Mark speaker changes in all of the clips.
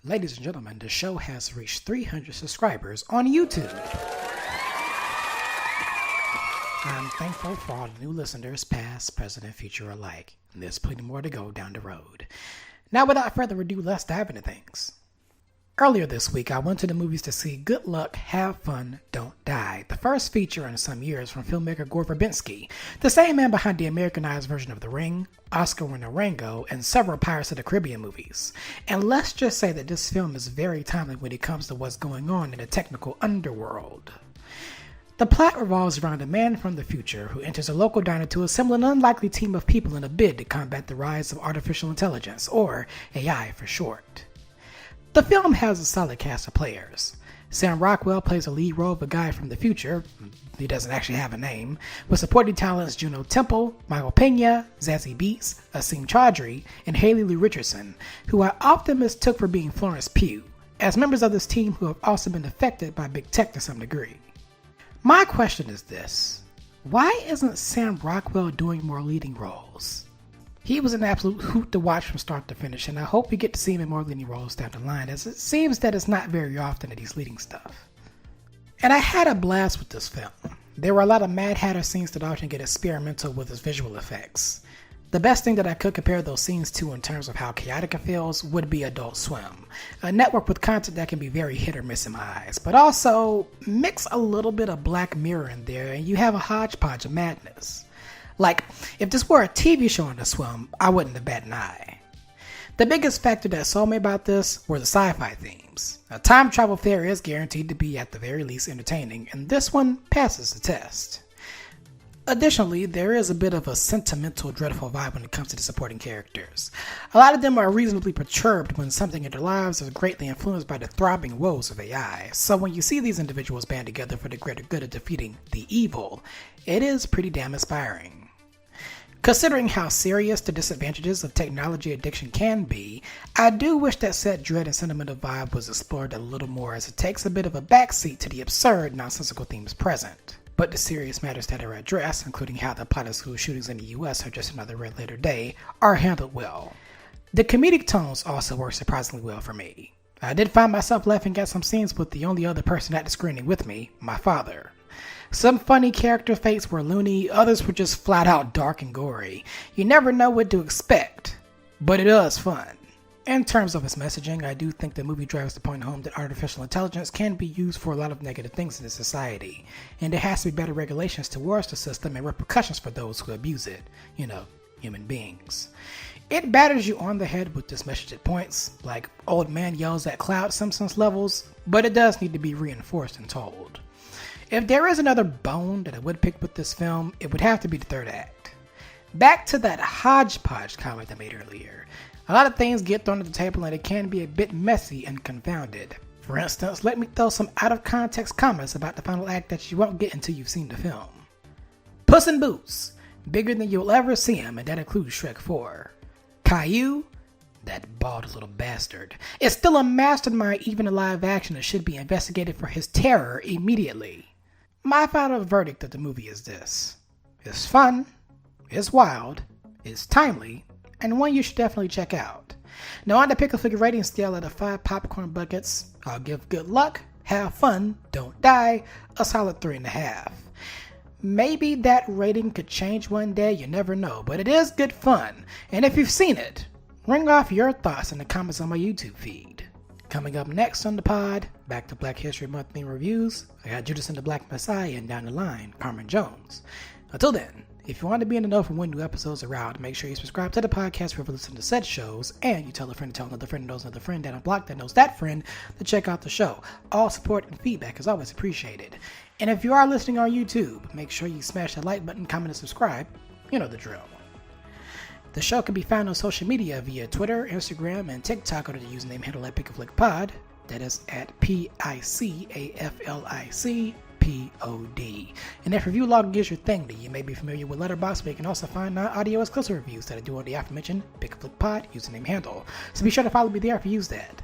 Speaker 1: Ladies and gentlemen, the show has reached 300 subscribers on YouTube. I'm thankful for all the new listeners, past, present, and future alike. And there's plenty more to go down the road. Now, without further ado, let's dive into things. Earlier this week, I went to the movies to see Good Luck, Have Fun, Don't Die, the first feature in some years from filmmaker Gore Verbinski, the same man behind the Americanized version of The Ring, Oscar winner Rango, and several Pirates of the Caribbean movies. And let's just say that this film is very timely when it comes to what's going on in the technical underworld. The plot revolves around a man from the future who enters a local diner to assemble an unlikely team of people in a bid to combat the rise of artificial intelligence, or AI for short. The film has a solid cast of players. Sam Rockwell plays a lead role of a guy from the future, he doesn't actually have a name, with supporting talents Juno Temple, Peña, Zazie Beetz, Asim Chaudhry, and Lu Richardson, who I often mistook for being Florence Pugh, as members of this team who have also been affected by big tech to some degree. My question is this: why isn't Sam Rockwell doing more leading roles? He was an absolute hoot to watch from start to finish, and I hope we get to see him in more leading roles down the line, as it seems that it's not very often that he's leading stuff. And I had a blast with this film. There were a lot of Mad Hatter scenes that often get experimental with its visual effects. The best thing that I could compare those scenes to in terms of how chaotic it feels would be Adult Swim, a network with content that can be very hit or miss in my eyes, but also mix a little bit of Black Mirror in there and you have a hodgepodge of madness. Like, if this were a TV show on the Swim, I wouldn't have bat an eye. The biggest factor that sold me about this were the sci-fi themes. A time travel fair is guaranteed to be at the very least entertaining, and this one passes the test. Additionally, there is a bit of a sentimental, dreadful vibe when it comes to the supporting characters. A lot of them are reasonably perturbed when something in their lives is greatly influenced by the throbbing woes of AI, so when you see these individuals band together for the greater good of defeating the evil, it is pretty damn inspiring. Considering how serious the disadvantages of technology addiction can be, I do wish that said dread and sentimental vibe was explored a little more, as it takes a bit of a backseat to the absurd, nonsensical themes present. But the serious matters that are addressed, including how the plot of school shootings in the US are just another red letter day, are handled well. The comedic tones also work surprisingly well for me. I did find myself laughing at some scenes with the only other person at the screening with me, my father. Some funny character fates were loony, others were just flat out dark and gory. You never know what to expect, but it is fun. In terms of its messaging, I do think the movie drives the point home that artificial intelligence can be used for a lot of negative things in the society, and there has to be better regulations towards the system and repercussions for those who abuse it, human beings. It batters you on the head with this message at points, like old man yells at Cloud Simpsons levels, but it does need to be reinforced and told. If there is another bone that I would pick with this film, it would have to be the third act. Back to that hodgepodge comment I made earlier. A lot of things get thrown at the table and it can be a bit messy and confounded. For instance, let me throw some out of context comments about the final act that you won't get until you've seen the film. Puss in Boots, bigger than you'll ever see him, and that includes Shrek 4. Caillou, that bald little bastard, is still a mastermind even in live action and should be investigated for his terror immediately. My final verdict of the movie is this: it's fun, it's wild, it's timely, and one you should definitely check out. Now on the Pic-a-Flic rating scale out of 5 popcorn buckets, I'll give Good Luck, Have Fun, Don't Die a solid 3.5. Maybe that rating could change one day, you never know, but it is good fun, and if you've seen it, ring off your thoughts in the comments on my YouTube feed. Coming up next on the pod, back to Black History Month theme reviews, I got Judas and the Black Messiah, and down the line, Carmen Jones. Until then, if you want to be in the know from when new episodes are out, make sure you subscribe to the podcast wherever you listen to said shows, and you tell a friend to tell another friend who knows another friend that unblocked that knows that friend to check out the show. All support and feedback is always appreciated. And if you are listening on YouTube, make sure you smash that like button, comment, and subscribe. You know the drill. The show can be found on social media via Twitter, Instagram, and TikTok under the username handle at Pic-a-Flic Pod. That is at PICAFLICPOD. And if review log is your thing, then you may be familiar with Letterboxd, but you can also find non-audio exclusive reviews that I do on the aforementioned Pic-a-Flic Pod username handle. So be sure to follow me there if you use that.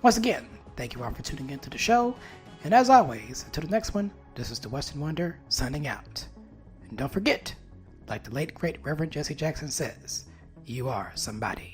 Speaker 1: Once again, thank you all for tuning into the show. And as always, until the next one, this is the Western Wonder signing out. And don't forget, like the late great Reverend Jesse Jackson says, you are somebody.